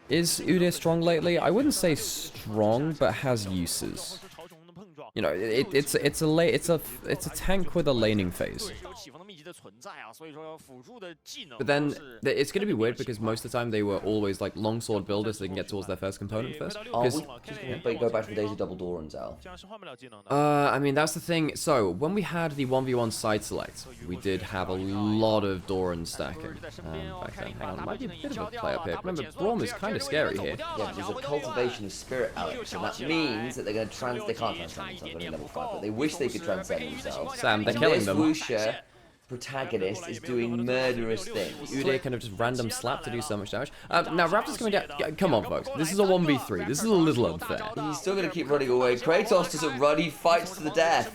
Is Udyr strong lately? I wouldn't say strong, but has uses. You know, it's a tank with a laning phase. But then it's going to be weird because most of the time they were always like longsword builders so they can get towards their first component first. But you go back to the days of double Doran, Zal. I mean, that's the thing. So, when we had the 1v1 side select, we did have a lot of Doran stacking back then. Hang on, there might be a bit of a play up here. Remember, Braum is kind of scary here. Yeah, but there's a cultivation of spirit, Alex, and that means that they're going to they can't transcend themselves, only level 5, but they wish they could transcend themselves. Sam, they're killing them. Wuxia protagonist is doing murderous things. Udyr kind of just random slap to do so much damage. Now, Raptor's going to get... Come on, folks. This is a 1v3. This is a little unfair. He's still going to keep running away. Kratos doesn't run, he fights to the death.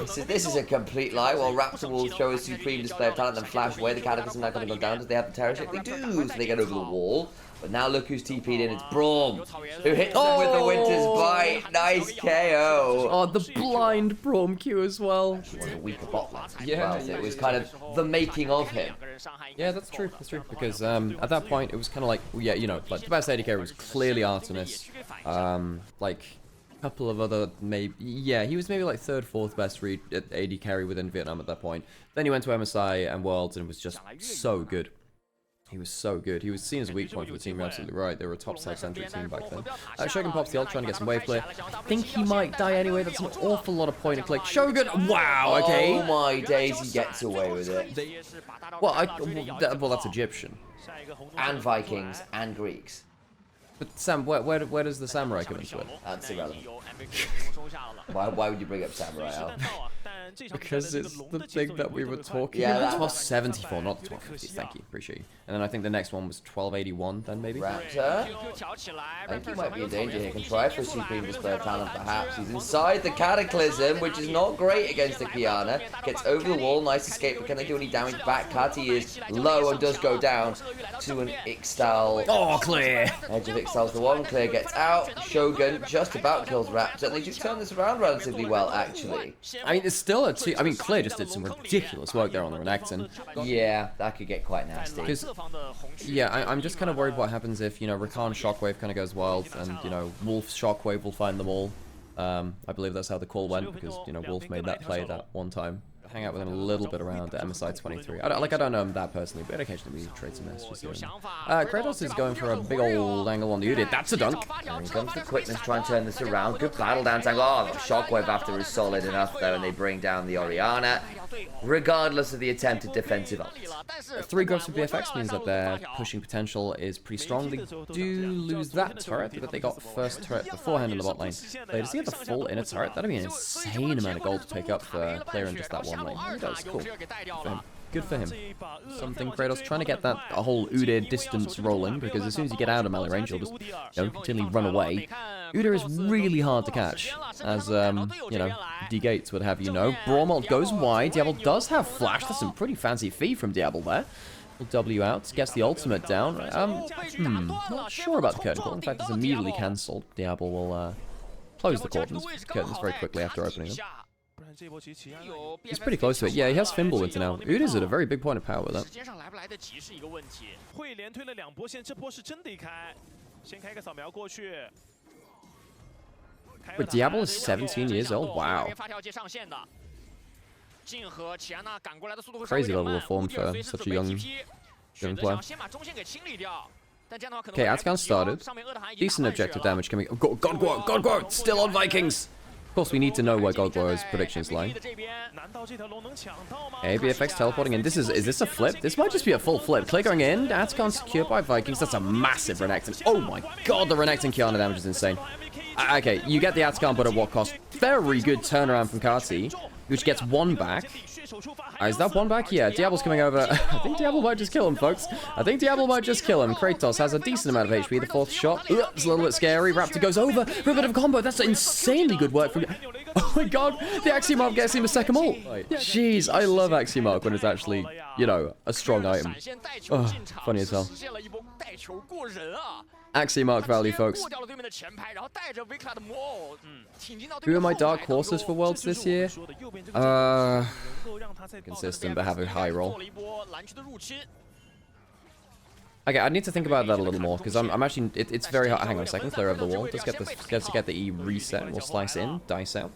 So this is a complete lie. While Raptor will show a supreme display of talent and flash away, the Cataclysm now going to go down. Does they have the Terror Shake? They do, so they get over the wall. But now look who's TP'd in. It's Braum, who hits them with the Winter's Bite. Nice KO. Oh, the blind Braum Q as well. He was a weaker bot lane. Yeah, well, it was kind of the making of him. Yeah, that's true. That's true. Because at that point, it was kind of like, well, yeah, you know, like the best AD carry was clearly Artemis. Like a couple of other, maybe, yeah, he was maybe like third, fourth best AD carry within Vietnam at that point. Then he went to MSI and Worlds and was just so good. He was so good. He was seen as a weak point for the team. You're absolutely right. They were a top side-centric team back then. Shogun pops the ult, trying to get some wave clear. I think he might die anyway. That's an awful lot of point and click. Shogun! Wow, okay. Oh my days, he gets away with it. Well, that's Egyptian. And Vikings, and Greeks. But Sam, where does the samurai come into it? That's irrelevant. Why would you bring up samurai, Al? Because it's the thing that we were talking about. 1274, not the 1250. Thank you, appreciate you. And then I think the next one was 1281, then maybe? Raptor? I think he might be in danger here. Can try for a supreme display of talent, perhaps. He's inside the Cataclysm, which is not great against the Kiana. Gets over the wall, nice escape, but can they do any damage back? Kati is low and does go down to an Ixtal. Oh, clear! Edge of Ixtal's the one. Clear gets out. Shogun just about kills Raptor, and they do turn this around relatively well, actually. I mean, it's still a two. I mean, Clear just did some ridiculous work there on the Renekton. Yeah, that could get quite nasty. Because, yeah, I'm just kind of worried what happens if, you know, Rakan Shockwave kind of goes wild, and, you know, Wolf's Shockwave will find them all. I believe that's how the call went, because, you know, Wolf made that play that one time. Hang out with him a little bit around MSI 23. I don't know him that personally, but occasionally we trade some messages here. Kratos is going for a big old angle on the Udyr. That's a dunk. Here comes the quickness, try and turn this around. Good battle dance angle. Oh, the Shockwave after is solid enough though, and they bring down the Orianna, regardless of the attempted defensive ult. 3 growths for BFX means that their pushing potential is pretty strong. They do lose that turret, but they got first turret beforehand in the bot lane. Does he have the full inner turret? That'd be an insane amount of gold to pick up for clearing just that one lane. That's cool. Good for him. Something Kratos trying to get that whole Udyr distance rolling, because as soon as you get out of melee range, you'll just, you know, continually run away. Udyr is really hard to catch, as, you know, D-Gates would have you know. Braum goes wide. Diablo does have flash. That's some pretty fancy fee from Diablo there. Will W out, gets the ultimate down. Not sure about the curtain call. In fact, it's immediately cancelled. Diablo will, close the curtains very quickly after opening them. He's pretty close to it. Yeah, he has Fimbulwinter now. Udyr's at a very big point of power with that. But Diablo is 17 years old? Wow. Crazy level of form for such a young player. Okay, Atkan started. Decent objective damage coming. God, still on Vikings! Of course, we need to know where Godglower's predictions lie. ABFX teleporting in. Is this a flip? This might just be a full flip. Clear going in. Atkan secured by Vikings. That's a massive Renekton. Oh my god, the Renekton Kiana damage is insane. Okay, you get the Atkan, but at what cost? Very good turnaround from Kati, which gets 1 back. Is that 1 back? Yeah, Diablo's coming over. I think Diablo might just kill him, folks. I think Diablo might just kill him. Kratos has a decent amount of HP. The 4th shot. It's a little bit scary. Raptor goes over for a bit of a combo. That's insanely good work from... Oh my god, the Axiom gets him a second ult. Jeez, I love Axiom when it's actually, you know, a strong item. Oh, funny as hell. Axiom value, folks. Who are my dark horses for Worlds this year? Consistent, but have a high roll. Okay, I need to think about that a little more, because I'm actually... It's very hard. Hang on a second, clear over the wall. Just get the E reset. We'll slice in, dice out.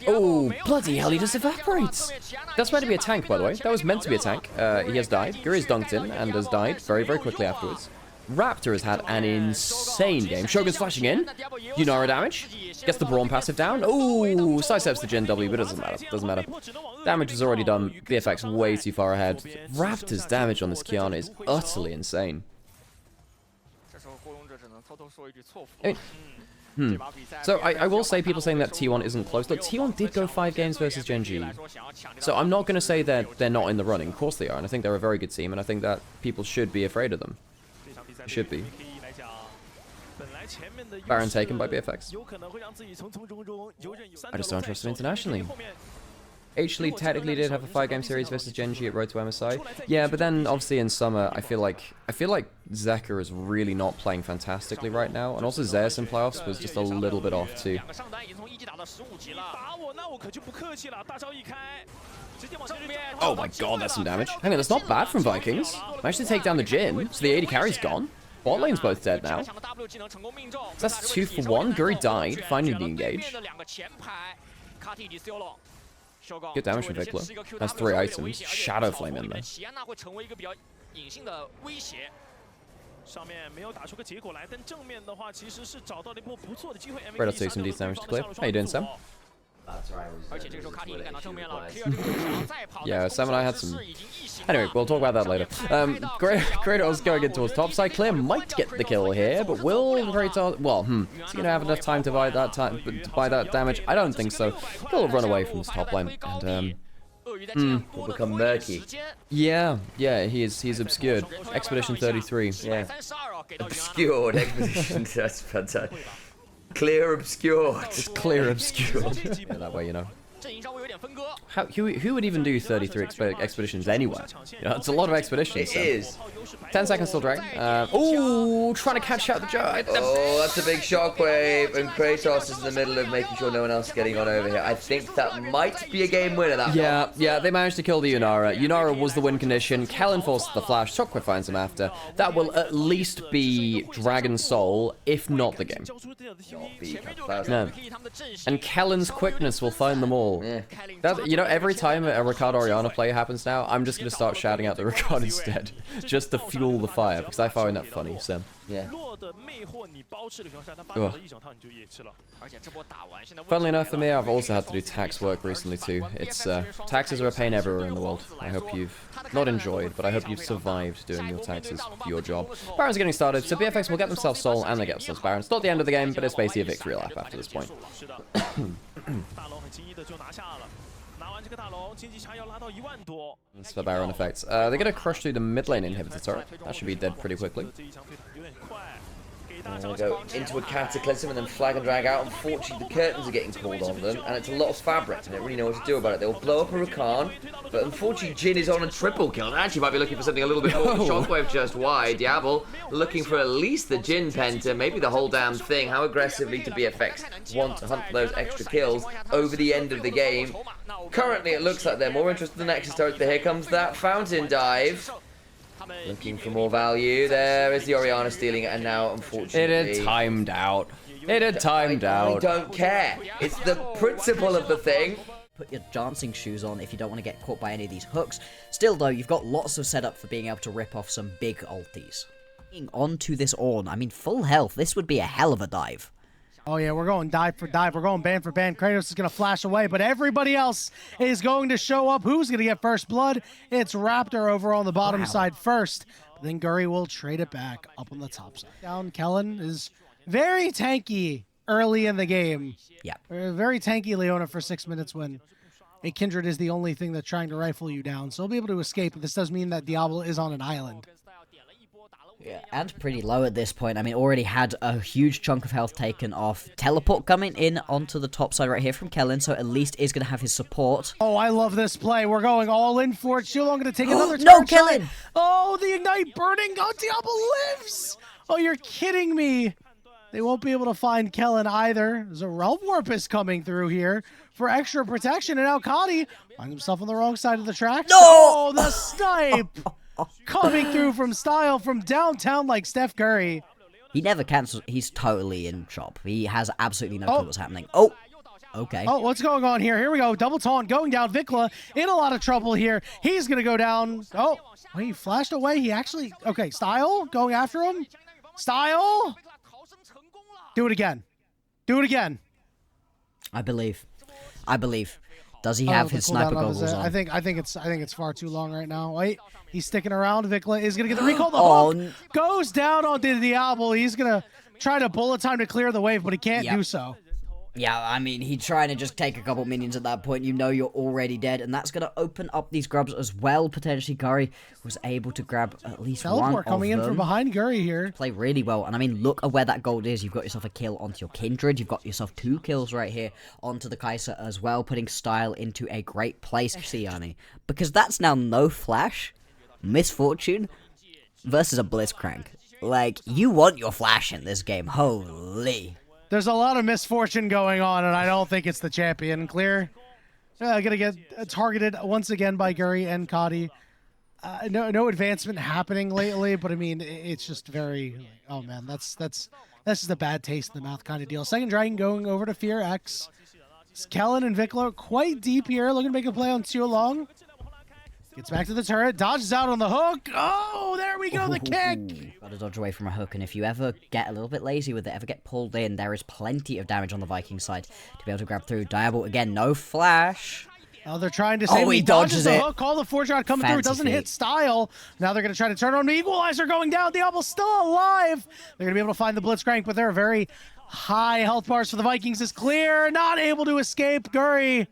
Oh, bloody hell, he just evaporates! That's meant to be a tank, by the way. That was meant to be a tank. He has died. Guri's dunked in, and has died very, very quickly afterwards. Raptor has had an insane game. Shogun's flashing in. Yunara damage. Gets the Brawn passive down. Ooh, sidesteps the Jin W, but it doesn't matter. Doesn't matter. Damage is already done. BFX way too far ahead. Raptor's damage on this Kiana is utterly insane. So I will say, people saying that T1 isn't close. Look, T1 did go 5 games versus Gen G. So I'm not going to say that they're not in the running. Of course they are, and I think they're a very good team, and I think that people should be afraid of them. Should be. Baron taken by BFX. I just don't trust him internationally. H-League technically did have a 5-game series versus Gen G at Road to MSI. Yeah, but then obviously in summer, I feel like Zeka is really not playing fantastically right now, and also Zeus in playoffs was just a little bit off too. Oh my god, that's some damage. Hang on, that's not bad from Vikings. Managed to take down the Jin, so the AD carry's gone. Bot lane's both dead now. So that's 2 for 1. Guri died, finding the engage. Good damage from Vikla. That's 3 items. Shadow Flame in there. Right, take some decent damage to clear. How you doing, Sam? Yeah, Sam and I had some... Anyway, we'll talk about that later. Kratos going in towards topside. Clear might get the kill here, but will Kratos... Well, is he going to have enough time to buy that damage? I don't think so. He'll run away from his top lane, and... will become murky. Yeah, he's obscured. Expedition 33. Yeah. Obscured Expedition, that's fantastic. Clear obscured. Just clear obscured. Yeah, that way, you know. Who would even do 33 expeditions anyway? You know, it's a lot of expeditions. It is. 10 seconds still drag. Oh, trying to catch out the Joe. Oh, that's a big shockwave, and Kratos is in the middle of making sure no one else is getting on over here. I think that might be a game winner. Yeah, they managed to kill the Yunara. Yunara was the win condition. Kellen forced the flash. Shockwave finds him after. That will at least be Dragon Soul, if not the game. No. And Kellen's quickness will find them all. Yeah. You know, every time a Ricardo Oriana play happens now, I'm just going to start shouting out the Ricardo instead, just to fuel the fire, because I find that funny, so... Yeah. Funnily enough for me, I've also had to do tax work recently too. It's, taxes are a pain everywhere in the world. I hope you've not enjoyed, but I hope you've survived doing your taxes for your job. Baron's getting started, so BFX will get themselves Soul and they get themselves Baron. It's not the end of the game, but it's basically a victory lap after this point. That's the Baron effect. They're going to crush through the mid lane inhibitor turret. That should be dead pretty quickly. They'll go into a cataclysm and then flag and drag out. Unfortunately, the curtains are getting pulled on them, and it's a lot of fabric. I don't really know what to do about it. They'll blow up a Rakan, but unfortunately, Jin is on a triple kill. And actually, might be looking for something a little bit more. Shockwave just wide. Diablo looking for at least the Jin penta, maybe the whole damn thing. How aggressively to BFX want to hunt for those extra kills over the end of the game. Currently, it looks like they're more interested in the Nexus turret, but here comes that fountain dive. Looking for more value. There is the Oriana stealing it, and now, unfortunately... It had timed out. It had timed out. I don't care. It's the principle of the thing. Put your dancing shoes on if you don't want to get caught by any of these hooks. Still, though, you've got lots of setup for being able to rip off some big ultis. Onto this Ornn, I mean, full health, this would be a hell of a dive. Oh yeah, we're going dive for dive. We're going band for band. Kratos is going to flash away, but everybody else is going to show up. Who's going to get first blood? It's Raptor over on the bottom side first. But then Guri will trade it back up on the top side. Down, Kellen is very tanky early in the game. Yeah. Very tanky Leona for 6 minutes when a Kindred is the only thing that's trying to rifle you down. So he'll be able to escape, but this does mean that Diablo is on an island. Yeah, and pretty low at this point. I mean, already had a huge chunk of health taken off. Teleport coming in onto the top side right here from Kellen, so at least is going to have his support. Oh, I love this play. We're going all in for it. Shulong going to take another turn. No, Kellen! Oh, the Ignite burning. Oh, Diablo lives! Oh, you're kidding me. They won't be able to find Kellen either. There's a Realm Warp is coming through here for extra protection, and now Kadi finds himself on the wrong side of the tracks. No! Oh, the snipe! coming through from Style from downtown like Steph Curry. He never cancels. He's totally in shop. He has absolutely no clue what's happening. Oh, okay. Oh, what's going on here? Here we go. Double taunt going down. Vikla in a lot of trouble here. He's going to go down. Oh, wait, he flashed away. He actually... Okay, Style going after him. Style. Do it again. Do it again. I believe. Does he have his sniper goggles on? I think it's far too long right now. Wait, he's sticking around. Vikla is gonna get the recall. The hook goes down onto Diablo. He's gonna try to bullet time to clear the wave, but he can't do so. Yeah, I mean, he's trying to just take a couple minions at that point. You know you're already dead, and that's going to open up these grubs as well, potentially. Guri was able to grab at least one of them. Teleport coming in from behind Guri here. Play really well, and I mean, look at where that gold is. You've got yourself a kill onto your Kindred. You've got yourself 2 kills right here onto the Kai'Sa as well, putting Style into a great place, Siani. Because that's now no Flash, Misfortune, versus a Blitzcrank. Like, you want your Flash in this game. Holy... There's a lot of misfortune going on, and I don't think it's the champion. Clear. Gonna get targeted once again by Guri and Kadi. No advancement happening lately, but I mean, it's just very... Oh man, that's just a bad taste in the mouth kind of deal. Second Dragon going over to Fear X. Kellen and Vikla quite deep here, looking to make a play on Too Long. Gets back to the turret, dodges out on the hook. Oh, there we go, the kick. Got to dodge away from a hook, and if you ever get a little bit lazy with it, ever get pulled in, there is plenty of damage on the Viking side to be able to grab through. Diable, again, no flash. Oh, they're trying to save he dodges the it. hook. Call the forge shot coming through. It doesn't hit Style. Now they're going to try to turn on the Equalizer going down. Diablo's still alive. They're going to be able to find the Blitzcrank, but they're very high health bars for the Vikings is clear. Not able to escape. Guri.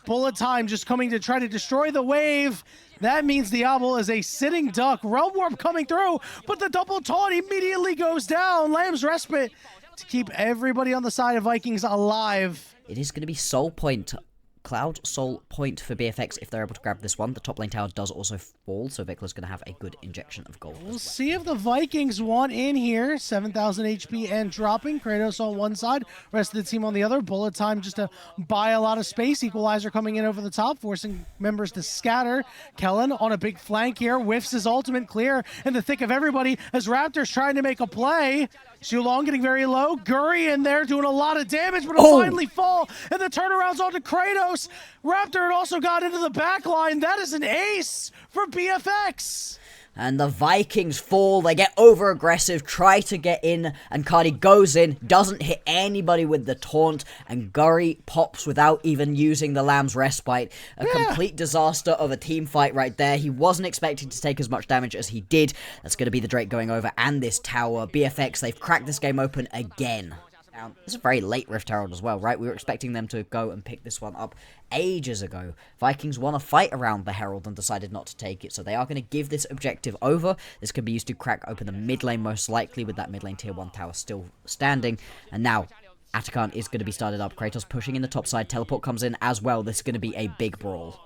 Bullet time just coming to try to destroy the wave. That means Diablo is a sitting duck. Realm Warp coming through, but the double taunt immediately goes down. Lamb's Respite to keep everybody on the side of Vikings alive. It is going to be Soul Point. Cloud Soul Point for BFX if they're able to grab this one. The top lane tower does also fall, so Vikla's going to have a good injection of gold. We'll see if the Vikings want in here. 7,000 HP and dropping. Kratos on one side, rest of the team on the other. Bullet time just to buy a lot of space. Equalizer coming in over the top, forcing members to scatter. Kellen on a big flank here, whiffs his ultimate clear in the thick of everybody as Raptors trying to make a play. Xulong getting very low. Guri in there doing a lot of damage, but it'll finally fall. And the turnaround's onto Kratos. Raptor had also got into the back line. That is an ace for BFX. And the Vikings fall. They get over-aggressive, try to get in, and Cardi goes in, doesn't hit anybody with the taunt, and Guri pops without even using the Lamb's Respite. A complete disaster of a team fight right there. He wasn't expecting to take as much damage as he did. That's going to be the Drake going over, and this tower. BFX, they've cracked this game open again. Now, this is a very late Rift Herald as well, right? We were expecting them to go and pick this one up ages ago. Vikings won a fight around the Herald and decided not to take it, so they are going to give this objective over. This can be used to crack open the mid lane most likely, with that mid lane tier 1 tower still standing. And now, Atakan is going to be started up. Kratos pushing in the top side. Teleport comes in as well. This is going to be a big brawl.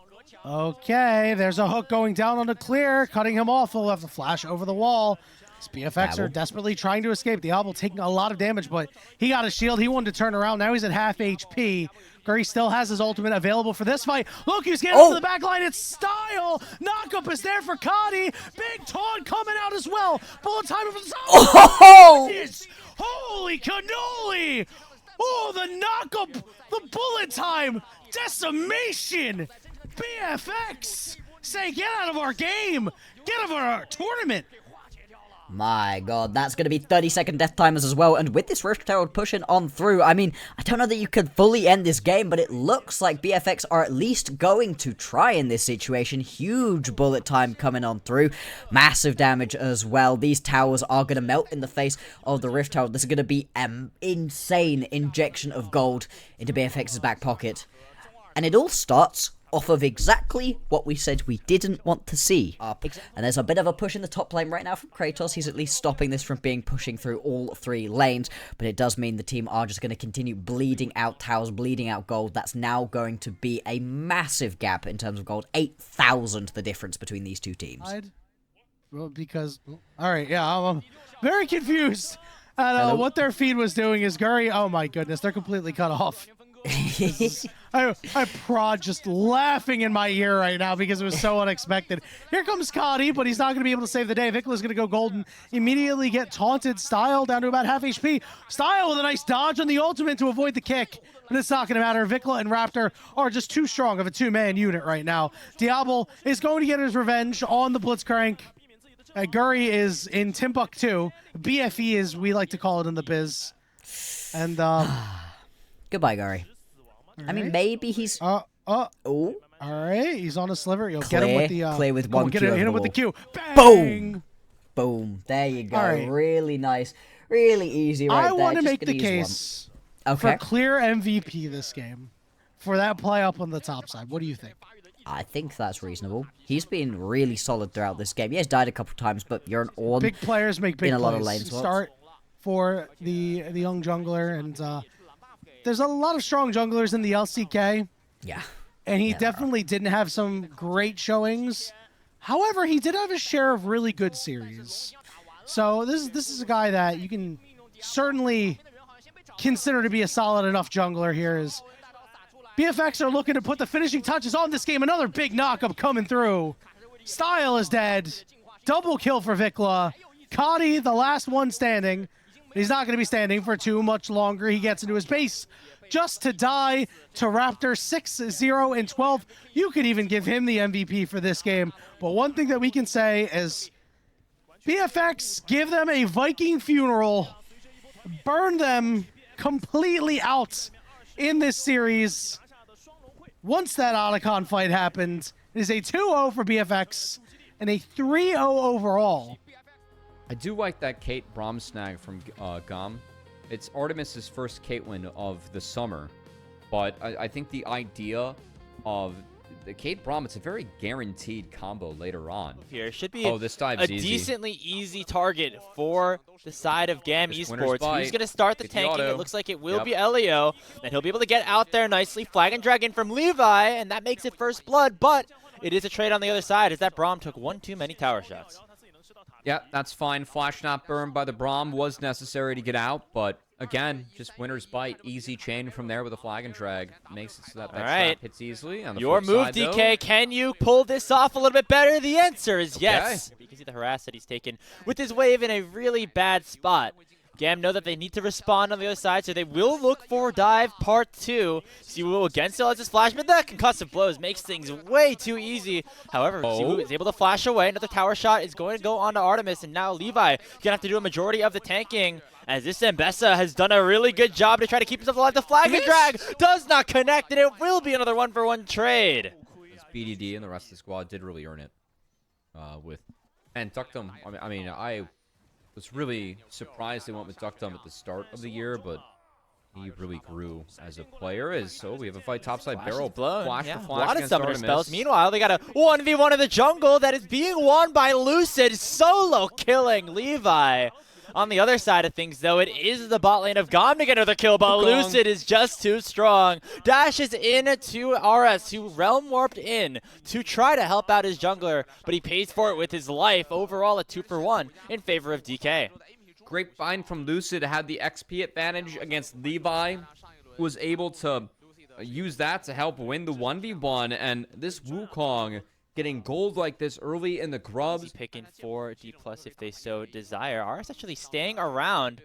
Okay, there's a hook going down on the clear, cutting him off. He'll have to flash over the wall. BFX are desperately trying to escape. Diablo taking a lot of damage, but he got a shield. He wanted to turn around. Now he's at half HP. Guri still has his ultimate available for this fight. Look, he's getting to the back line. It's Style. Knockup is there for Kadi. Big taunt coming out as well. Bullet time for the holy cannoli. Oh, the knockup. The bullet time. Decimation. BFX. Say, get out of our game. Get out of our tournament. My god, that's going to be 30-second death timers as well, and with this Rift Herald pushing on through, I mean, I don't know that you could fully end this game, but it looks like BFX are at least going to try in this situation. Huge bullet time coming on through, massive damage as well. These towers are going to melt in the face of the Rift Herald. This is going to be an insane injection of gold into BFX's back pocket, and it all starts off of exactly what we said we didn't want to see. And there's a bit of a push in the top lane right now from Kratos. He's at least stopping this from being pushing through all 3 lanes, but it does mean the team are just going to continue bleeding out towers, bleeding out gold. That's now going to be a massive gap in terms of gold. 8,000 the difference between these two teams. Well, because... All right, yeah, I'm very confused at what their feed was doing. Is Guri... Oh my goodness, they're completely cut off. I prod just laughing in my ear right now because it was so unexpected. Here comes Cotty, but he's not going to be able to save the day. Vickla's going to go golden, immediately get taunted. Style down to about half HP. Style with a nice dodge on the ultimate to avoid the kick. But it's not going to matter. Vikla and Raptor are just too strong of a two-man unit right now. Diablo is going to get his revenge on the Blitzcrank. Guri is in Timbuktu. BFE, as we like to call it in the biz. And, Goodbye, Guri. I mean, maybe he's... Oh. Oh. All right, he's on a sliver. You'll get him with the... Clear with one Q. Hit him with the Q. Bang! Boom! Boom. There you go. Right. Really nice. Really easy right there. I want to Just make the gonna use case okay. for clear MVP this game. For that play up on the top side. What do you think? I think that's reasonable. He's been really solid throughout this game. He has died a couple times, but you're an Ornn. Big players make big in a lot plays. of lane swaps. Start for the young jungler, and there's a lot of strong junglers in the LCK. Yeah. And he Yeah, definitely didn't have some great showings. However, he did have his share of really good series. So this is a guy that you can certainly consider to be a solid enough jungler here. As BFX are looking to put the finishing touches on this game. Another big knockup coming through. Style is dead. Double kill for Vikla. Cotty, the last one standing. He's not going to be standing for too much longer. He gets into his base just to die to Raptor 6-0-12. You could even give him the MVP for this game. But one thing that we can say is BFX, give them a Viking funeral. Burn them completely out in this series. Once that Otacon fight happened, it is a 2-0 for BFX and a 3-0 overall. I do like that Kate Braum snag from Gom. It's Artemis's first Kate win of the summer, but I think the idea of the Kate Braum, it's a very guaranteed combo later on. Here should be this dive's a easy. decently easy target for the side of GAM This winner's Esports. bite. Who's going to start the Get the tanking? auto. It looks like it will Yep. be Elio, and he'll be able to get out there nicely. Flag and drag in from Levi, and that makes it first blood, but it is a trade on the other side as that Braum took one too many tower shots. Yeah, that's fine. Flash not burned by the Braum was necessary to get out, but again, just winner's bite. Easy chain from there with a flag and drag. Makes it so that All right. trap hits easily. On the Your flip move, side, DK. though, Can you pull this off a little bit better? The answer is yes. You can see the harass that he's taken with his wave in a really bad spot. GAM know that they need to respond on the other side, so they will look for dive part 2. Siwoo again still has his flash, but that concussive blows makes things way too easy. However, Siwoo is able to flash away. Another tower shot is going to go on to Artemis, and now Levi gonna have to do a majority of the tanking. As this Mbessa has done a really good job to try to keep himself alive. The flag and drag does not connect, and it will be another 1-for-1 trade. this BDD and the rest of the squad did really earn it. And Duckdom, I was really surprised they went with Duckdom at the start of the year, but he really grew as a player. So we have a fight topside barrel blown. flash Yeah. for A flash lot of against summoner Artemis. spells. Meanwhile, they got a 1v1 in the jungle that is being won by Lucid, solo killing Levi. On the other side of things, though, it is the bot lane of Gom to get another kill, but Lucid is just too strong. Dashes in to RS, who realm warped in to try to help out his jungler, but he pays for it with his life. Overall, a 2-for-1 in favor of DK. Great find from Lucid, had the XP advantage against Levi, was able to use that to help win the 1v1, and this Wukong getting gold like this early in the grubs. Picking for D+ if they so desire. RS actually staying around.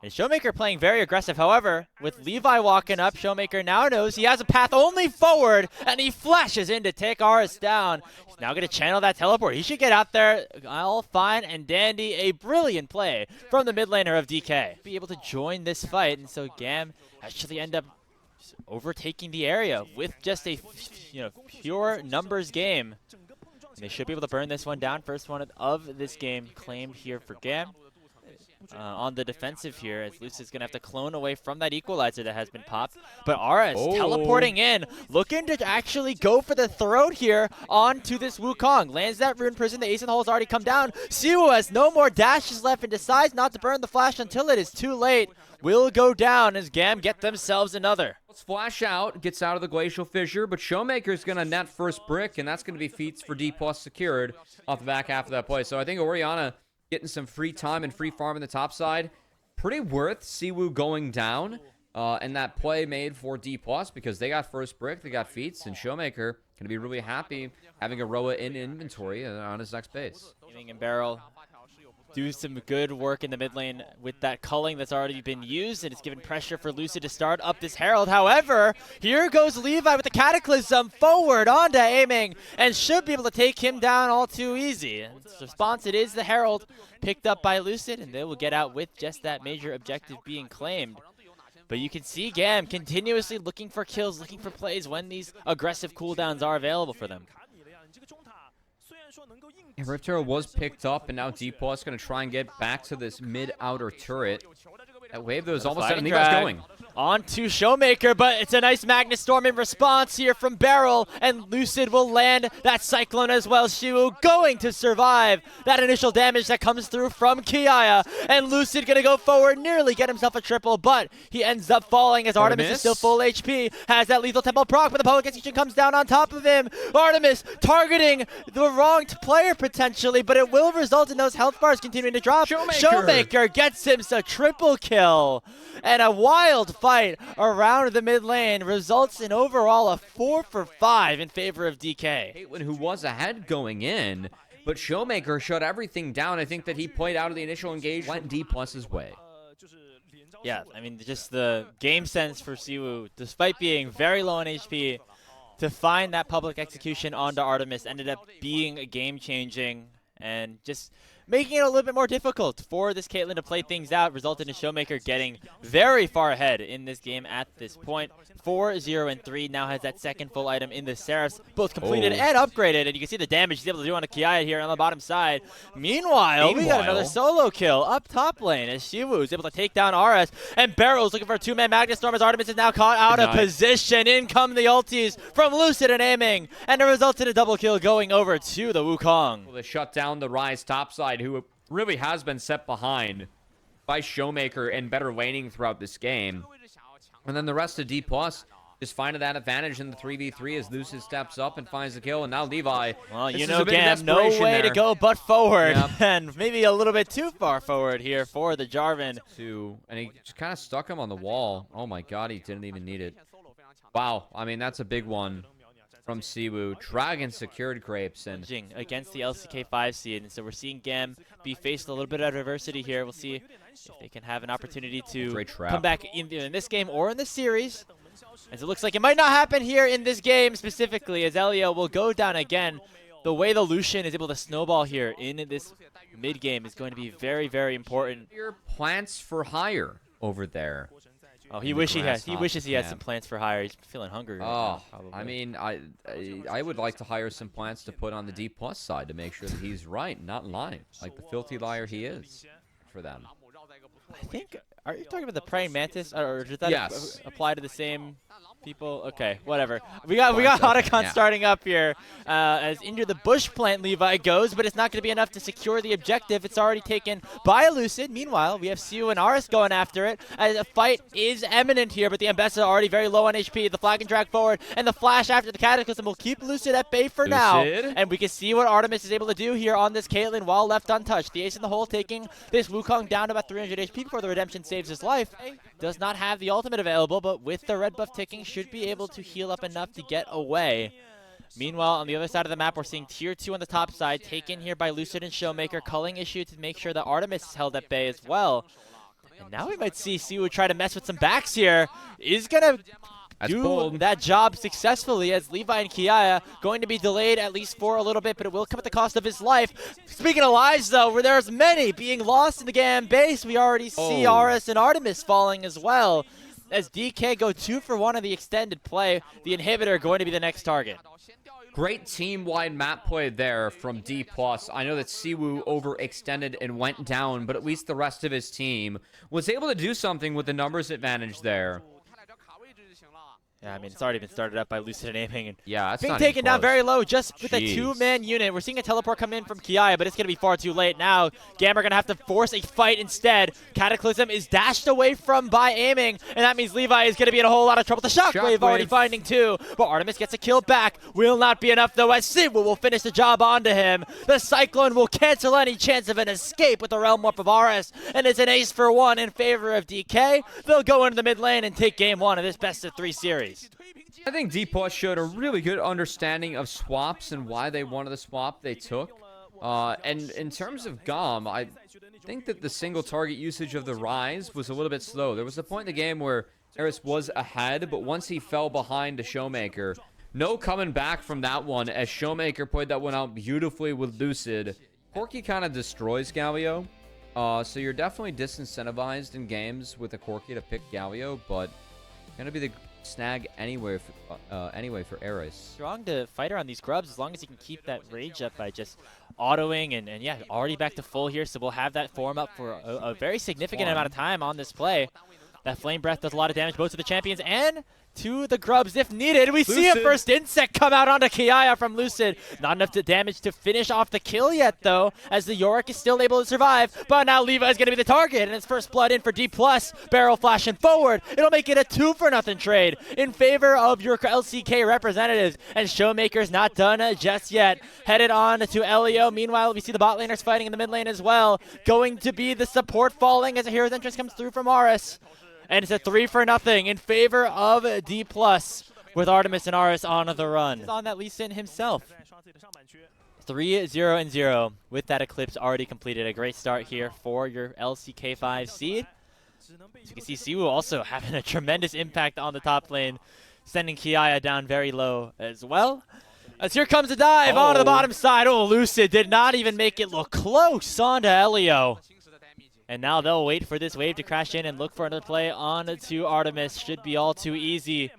And Showmaker playing very aggressive. However, with Levi walking up, Showmaker now knows he has a path only forward, and he flashes in to take RS down. He's now going to channel that teleport. He should get out there all fine and dandy. A brilliant play from the mid laner of DK. Be able to join this fight, and so GAM actually end up overtaking the area with just a pure numbers game. And they should be able to burn this one down. First one of this game claimed here for GAM. On the defensive here, as Lucid's going to have to clone away from that equalizer that has been popped. But RS teleporting in, looking to actually go for the throat here onto this Wukong. Lands that Rune Prison, the Ace in the Hole has already come down. Siwoo has no more dashes left and decides not to burn the flash until it is too late. Will go down as GAM get themselves another. Let's flash out, gets out of the Glacial Fissure, but Showmaker's going to net first brick, and that's going to be feats for D+ secured off the back half of that play. So I think Orianna getting some free time and free farm in the top side. Pretty worth Siwoo going down. And that play made for D+, because they got first brick, they got feats, and Showmaker going to be really happy having a Roa in inventory on his next base. Gaming and Barrel do some good work in the mid lane with that culling that's already been used, and it's given pressure for Lucid to start up this Herald. However, here goes Levi with the Cataclysm forward onto aiming, and should be able to take him down all too easy. And response, it is the Herald picked up by Lucid, and they will get out with just that major objective being claimed. But you can see Gam continuously looking for kills, looking for plays when these aggressive cooldowns are available for them. And Rift Herald was picked up, and now D+ going to try and get back to this mid-outer turret. That wave that was almost out, and Levi's going. On to Showmaker, but it's a nice Magnus Storm in response here from Barrel, and Lucid will land that Cyclone as well. Shiwu going to survive that initial damage that comes through from Kiaya, and Lucid going to go forward, nearly get himself a triple, but he ends up falling as Artemis is still full HP, has that lethal tempo proc, but the public execution comes down on top of him. Artemis targeting the wrong player potentially, but it will result in those health bars continuing to drop. Showmaker gets him a triple kill, and a wild fight around the mid lane results in overall a 4 for 5 in favor of DK. Caitlyn, who was ahead going in, but Showmaker shut everything down. I think that he played out of the initial engagement, went D+'s way. Yeah, I mean, just the game sense for Siwoo, despite being very low on HP, to find that public execution onto Artemis ended up being game-changing, and just making it a little bit more difficult for this Caitlyn to play things out, resulted in Showmaker getting very far ahead in this game at this point. 4-0-3, now has that second full item in the Seraphs, both completed and upgraded, and you can see the damage he's able to do on a Kiaya here on the bottom side. Meanwhile, we got another solo kill up top lane as Shiwu is able to take down RS, and Barrel's looking for a two-man Magnus Storm as Artemis is now caught out of position. In come the ultis from Lucid and aiming, and it results in a double kill going over to the Wukong. Well, they shut down the Rise topside, who really has been set behind by Showmaker and better laning throughout this game. And then the rest of D+ is finding that advantage in the 3v3 as Lucid steps up and finds the kill. And now Levi, well, you know, Gam, no way to go but forward. Yep. And maybe a little bit too far forward here for the Jarvan. And he just kind of stuck him on the wall. Oh my god, he didn't even need it. Wow, I mean, that's a big one from Siwu. Dragon secured Grapes and against the LCK 5 seed, and so we're seeing Gam be faced a little bit of adversity here. We'll see if they can have an opportunity to come back in this game or in this series. As it looks like it might not happen here in this game specifically, as Elio will go down again. The way the Lucian is able to snowball here in this mid game is going to be very, very important. Your plants for hire over there. Oh, he wishes he had some plants for hire. He's feeling hungry. Right now, I mean, I would like to hire some plants to put on the D+ side to make sure that he's right, not lying, like the filthy liar he is for them. I think, are you talking about the praying mantis, or does that apply to the same people? Okay, whatever. We got Otacon starting up here as into the bush plant Levi goes, but it's not going to be enough to secure the objective. It's already taken by Lucid. Meanwhile, we have Siu and Aris going after it. A fight is imminent here, but the Ambessa already very low on HP. The flag and drag forward, and the flash after the Cataclysm will keep Lucid at bay for now. And we can see what Artemis is able to do here on this Caitlyn while left untouched. The ace in the hole taking this Wukong down to about 300 HP before the redemption saves his life. Does not have the ultimate available, but with the red buff ticking, should be able to heal up enough to get away. Meanwhile, on the other side of the map, we're seeing tier 2 on the top side, taken here by Lucid and Showmaker, culling issue to make sure that Artemis is held at bay as well. And now we might see Siwu try to mess with some backs here. Is gonna do that job successfully, as Levi and Kiaya going to be delayed at least for a little bit, but it will come at the cost of his life. Speaking of lives, though, where there's many being lost in the Gam base, we already see RS and Artemis falling as well. As DK go 2 for 1 of the extended play, the inhibitor going to be the next target. Great team-wide map play there from D+. I know that Siwu overextended and went down, but at least the rest of his team was able to do something with the numbers advantage there. Yeah, I mean, it's already been started up by Lucid and Aiming. And Yeah, that's being not taken even down close. very low just with a Jeez. two-man unit. We're seeing a teleport come in from Kiaya, but it's going to be far too late now. Gamma going to have to force a fight instead. Cataclysm is dashed away from by Aiming, and that means Levi is going to be in a whole lot of trouble. The Shockwave already finding two, but Artemis gets a kill back. Will not be enough, though, as Siwu will finish the job onto him. The Cyclone will cancel any chance of an escape with the Realm Warp of RS, and it's an ace for one in favor of DK. They'll go into the mid lane and take game one of this best-of-3 series. I think D+ showed a really good understanding of swaps and why they wanted the swap they took. And in terms of GOM, I think that the single target usage of the Rise was a little bit slow. There was a point in the game where Eris was ahead, but once he fell behind the Showmaker, no coming back from that one, as Showmaker played that one out beautifully with Lucid. Corki kind of destroys Galio, so you're definitely disincentivized in games with a Corki to pick Galio, but gonna be the snag anyway for Eris. Strong to fight around these grubs as long as he can keep that rage up by just autoing and yeah, already back to full here, so we'll have that form up for a very significant amount of time on this play. That Flame Breath does a lot of damage both to the champions and to the grubs if needed. We see a first insect come out onto Kiaya from Lucid. Not enough damage to finish off the kill yet, though, as the Yorick is still able to survive. But now Levi is going to be the target, and it's first blood in for D+. Barrel flashing forward. It'll make it a 2-for-0 trade in favor of your LCK representatives. And Showmaker's not done just yet. Headed on to Elio. Meanwhile, we see the bot laners fighting in the mid lane as well. Going to be the support falling as a hero's entrance comes through from RS. And it's a 3-for-0 in favor of D+, with Artemis and RS on the run. He's on that Lee Sin himself. 3-0-0 with that Eclipse already completed. A great start here for your LCK5 seed. As you can see, Siwu also having a tremendous impact on the top lane, sending Kiaya down very low as well. As here comes a dive onto the bottom side. Oh, Lucid did not even make it look close onto Elio. And now they'll wait for this wave to crash in and look for another play on to Artemis. Should be all too easy.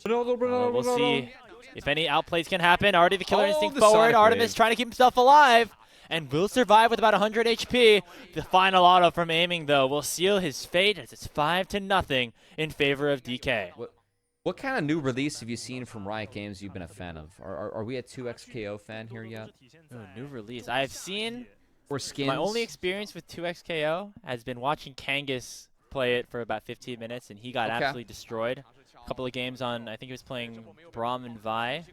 We'll see if any outplays can happen. Already the killer instinct forward. Artemis trying to keep himself alive and will survive with about 100 HP. The final auto from Aiming, though, will seal his fate as it's 5-0 in favor of DK. What kind of new release have you seen from Riot Games you've been a fan of? Are we a 2XKO fan here yet? Oh, new release. I've seen... Or skins? My only experience with 2XKO has been watching Kangas play it for about 15 minutes, and he got absolutely destroyed. A couple of games on, I think he was playing Braum and Vi.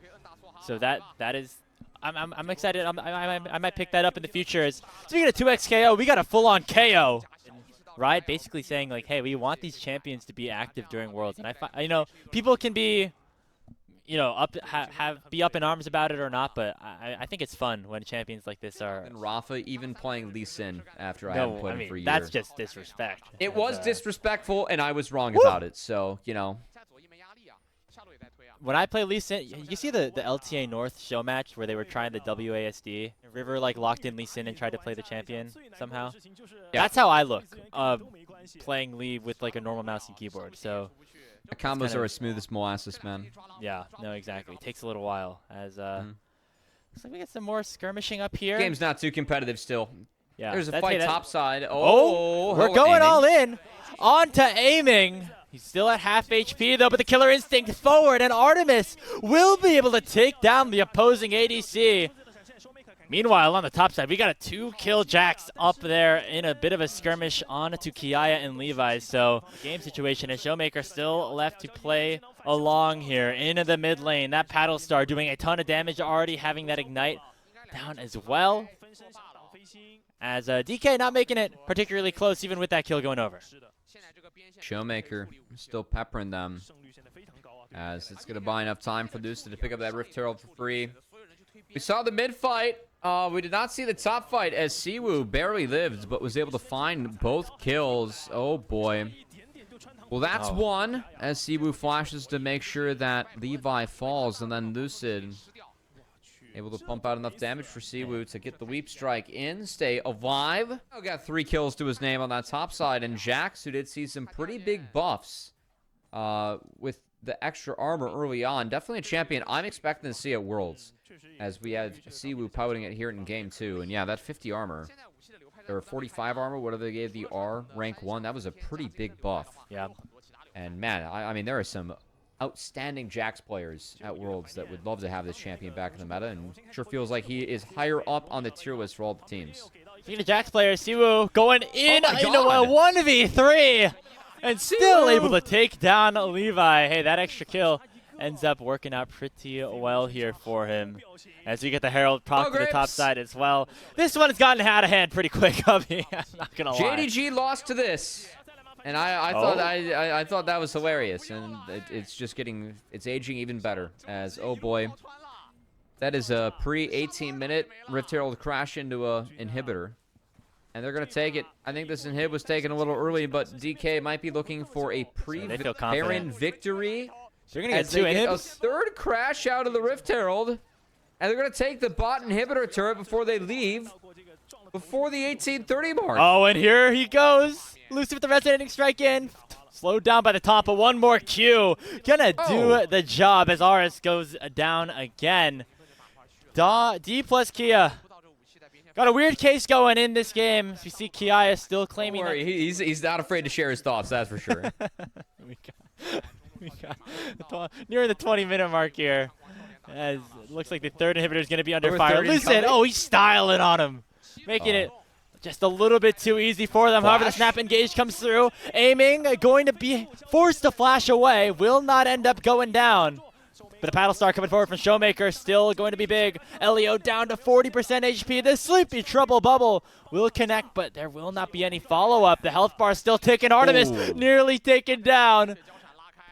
So that is, I'm excited. I might pick that up in the future. Speaking of 2XKO, we got a full-on KO. Riot basically saying like, hey, we want these champions to be active during Worlds, and you know, people can be, you know, be up in arms about it or not, but I think it's fun when champions like this are. And Rafa even playing Lee Sin after I haven't played him for years. That's just disrespect. It was disrespectful, and I was wrong about it. So you know. When I play Lee Sin, you see the LTA North show match where they were trying the WASD. River like locked in Lee Sin and tried to play the champion somehow. Yeah. That's how I look playing Lee with like a normal mouse and keyboard. So. The combos are as smooth as molasses, man. Yeah, no, exactly. It takes a little while. As looks like we get some more skirmishing up here. Game's not too competitive still. Yeah, there's a fight top side. We're going Aiming. all in. On to Aiming. He's still at half HP though, but the killer instinct forward, and Artemis will be able to take down the opposing ADC. Meanwhile, on the top side, we got a 2-kill Jax up there in a bit of a skirmish on to Kiaya and Levi. So, game situation, and Showmaker still left to play along here into the mid lane. That Paddle Star doing a ton of damage, already having that Ignite down as well. As DK not making it particularly close, even with that kill going over. Showmaker still peppering them, as it's going to buy enough time for Lucid to pick up that Rift Herald for free. We saw the mid fight. We did not see the top fight as Siwu barely lived, but was able to find both kills. Oh boy. Well, that's one, as Siwu flashes to make sure that Levi falls, and then Lucid able to pump out enough damage for Siwu to get the Weep Strike in, stay alive. Got 3 kills to his name on that top side, and Jax, who did see some pretty big buffs with the extra armor early on. Definitely a champion I'm expecting to see at Worlds, as we have Siwu piloting it here in Game 2. And yeah, that 50 armor, or 45 armor, whatever they gave the R, rank 1, that was a pretty big buff. Yeah. And man, I mean, there are some outstanding Jax players at Worlds that would love to have this champion back in the meta, and sure feels like he is higher up on the tier list for all the teams. Speaking of Jax players, Siwoo going in Oh my into a God. 1v3 and still able to take down Levi. Hey, that extra kill ends up working out pretty well here for him. As we get the Herald proc to the top side as well. This one's gotten out of hand pretty quick, Hubby. I'm not gonna lie. JDG lost to this, and I thought that was hilarious, and it's just it's aging even better. As oh boy, that is a pre-18-minute Rift Herald crash into a inhibitor, and they're gonna take it. I think this inhib was taken a little early, but DK might be looking for a pre-Baron victory. They're gonna get as two they get a inhibs. third crash out of the Rift Herald, and they're gonna take the bot inhibitor turret before they leave, before the 18:30 mark. Oh, and here he goes. Lucy with the resonating strike in. Slowed down by the top, but one more Q. Gonna do the job as RS goes down again. D plus Kia. Got a weird case going in this game. We see Kia still claiming. Don't worry, he's not afraid to share his thoughts, that's for sure. we got near the 20-minute mark here. As it looks like the third inhibitor is going to be under Over fire. 30 Lucid, coming? oh, he's styling on him. Making it just a little bit too easy for them. However, the snap engage comes through. Aiming, going to be forced to flash away. Will not end up going down. But the Paddle Star coming forward from Showmaker, still going to be big. Elio down to 40% HP. The Sleepy Trouble Bubble will connect, but there will not be any follow-up. The health bar still ticking. Artemis nearly taken down.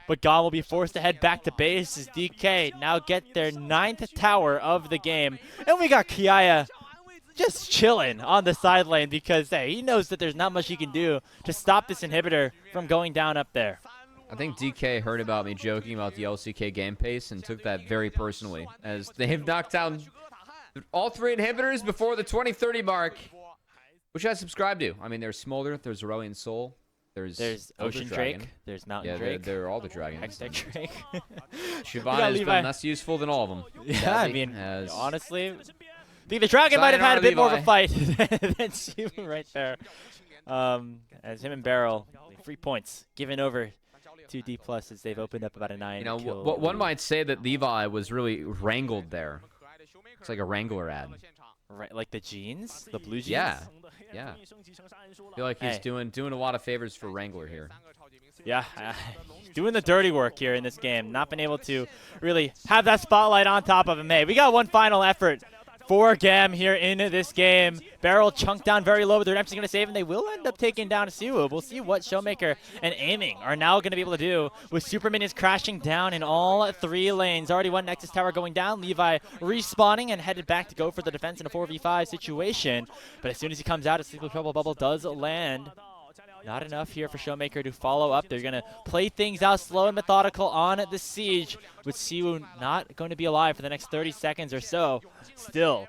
But Gon will be forced to head back to base as DK now get their 9th tower of the game. And we got Kiaya just chilling on the side lane because, hey, he knows that there's not much he can do to stop this inhibitor from going down up there. I think DK heard about me joking about the LCK game pace and took that very personally, as they have knocked down all 3 inhibitors before the 2030 mark, which I subscribe to. I mean, there's Smolder, there's Aurelion Soul, there's Ocean Dragon. Drake, there's Mountain Yeah, Drake. they're all the dragons. Hextech Drake. Shyvana has been less useful than all of them. Yeah, I mean, as honestly, I think the Dragon might have had a bit more of a Levi. fight than Siwoo right there. As him and Beryl, 3 points given over to D+ as they've opened up about a 9 kill. one might say that Levi was really wrangled there. It's like a Wrangler ad. Right, like the jeans, the blue jeans. Yeah. I feel like he's doing a lot of favors for Wrangler here. Yeah, doing the dirty work here in this game. Not been able to really have that spotlight on top of him. Hey, we got one final effort for Gam here in this game. Beryl chunked down very low, but they're actually going to save, and they will end up taking down Siwoo. We'll see what Showmaker and Aiming are now going to be able to do with Super Minions crashing down in all 3 lanes. Already one Nexus Tower going down. Levi respawning and headed back to go for the defense in a 4v5 situation. But as soon as he comes out, a Sleepy Trouble Bubble does land. Not enough here for Showmaker to follow up. They're going to play things out slow and methodical on the siege, with Siwoo not going to be alive for the next 30 seconds or so. Still,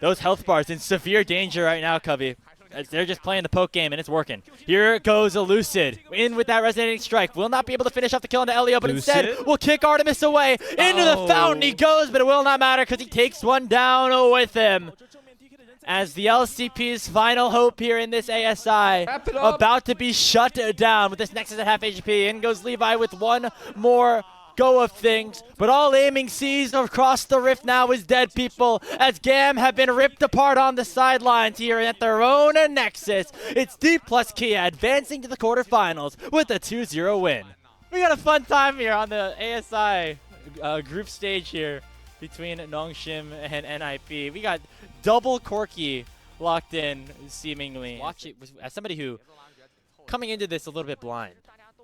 those health bars in severe danger right now, Covey. As they're just playing the poke game, and it's working. Here goes a Lucid. In with that resonating strike. Will not be able to finish off the kill into Elio, but instead will kick Artemis away. Into the fountain he goes, but it will not matter because he takes one down with him. As the LCP's final hope here in this ASI about to be shut down with this Nexus at half HP. In goes Levi with one more go of things, but all Aiming sees across the rift now is dead people, as Gam have been ripped apart on the sidelines here at their own Nexus. It's D plus Kia advancing to the quarterfinals with a 2-0 win. We got a fun time here on the ASI group stage here between Nongshim and NIP. We got double Corky locked in, seemingly. Watch it as somebody who coming into this a little bit blind.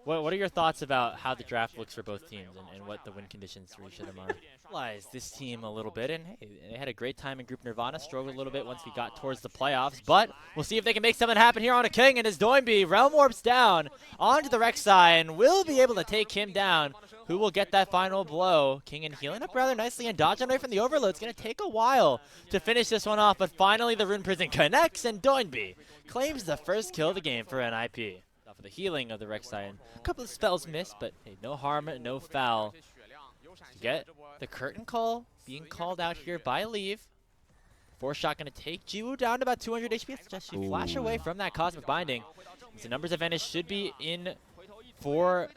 What are your thoughts about how the draft looks for both teams and what the win conditions for each of them are? Realize this team a little bit, and hey, they had a great time in Group Nirvana, struggled a little bit once we got towards the playoffs, but we'll see if they can make something happen here on a King. And as Doinby Realm Warps down onto the Rek'Sai and will be able to take him down. Who will get that final blow? King and healing up rather nicely and dodging away from the overload. It's going to take a while to finish this one off, but finally the Rune Prison connects, and Doinby claims the first kill of the game for NIP. For the healing of the Rek'Sai. A couple of spells missed, but hey, no harm, no foul. To get the curtain call being called out here by Leave. 4-shot going to take Jiwoo down to about 200 HP. Let's just flash away from that Cosmic Binding. The numbers advantage should be in for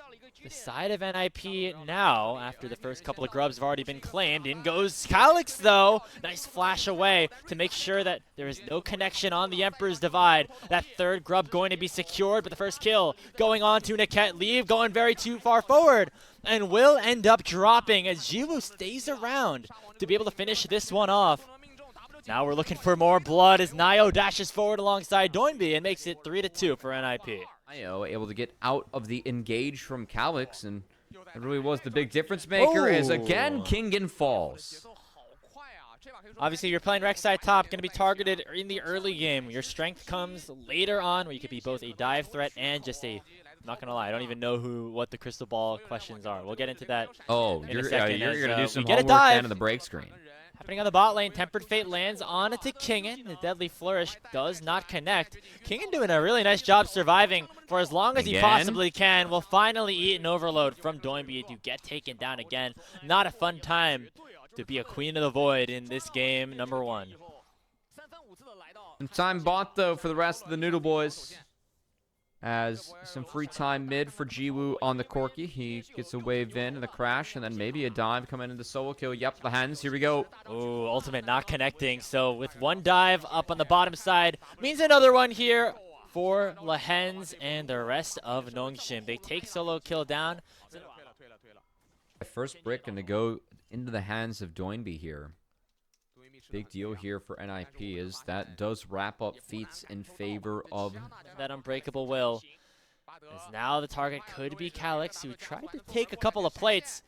the side of NIP now, after the first couple of grubs have already been claimed. In goes Calyx, though. Nice flash away to make sure that there is no connection on the Emperor's Divide. That third grub going to be secured, but the first kill going on to Niket. Leave going very too far forward, and will end up dropping as Jiwoo stays around to be able to finish this one off. Now we're looking for more blood as Nio dashes forward alongside Doinby and makes it 3-2 for NIP. Nio able to get out of the engage from Calyx, and it really was the big difference maker as again Kingen falls. Obviously, you're playing Rek'Sai top, going to be targeted in the early game. Your strength comes later on, where you could be both a dive threat and just a. I'm not gonna lie, I don't even know what the crystal ball questions are. We'll get into that. Oh, in a second you're gonna do some get a homework dive. then in the break screen. Happening on the bot lane, Tempered Fate lands on it to Kingen. The Deadly Flourish does not connect. Kingen doing a really nice job surviving for as long as he possibly can. Will finally eat an overload from Doinby to get taken down again. Not a fun time to be a Queen of the Void in this game, number 1. Some time bought, though, for the rest of the Noodle Boys. As some free time mid for Jiwoo on the Corki. He gets a wave in and the crash, and then maybe a dive coming into solo kill. Yep, the hands. Here we go. Ooh, ultimate not connecting. So with one dive up on the bottom side, means another one here for Lehens and the rest of Nongshim. They take solo kill down. The first brick and to go into the hands of Doinby here. Big deal here for NIP is that does wrap up feats in favor of that Unbreakable Will. As now the target could be Calyx, who tried to take a couple of plates.